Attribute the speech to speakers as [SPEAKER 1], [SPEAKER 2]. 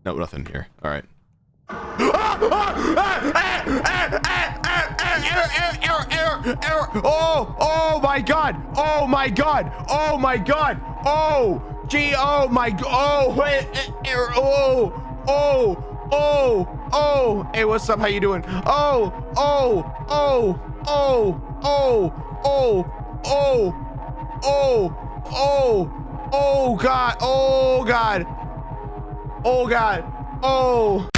[SPEAKER 1] No, nothing here. All right. Oh my god. Oh my god. Oh my god. Oh gee. Oh my god. Oh hey, what's up? How you doing? Oh god. Oh god. Oh god. Oh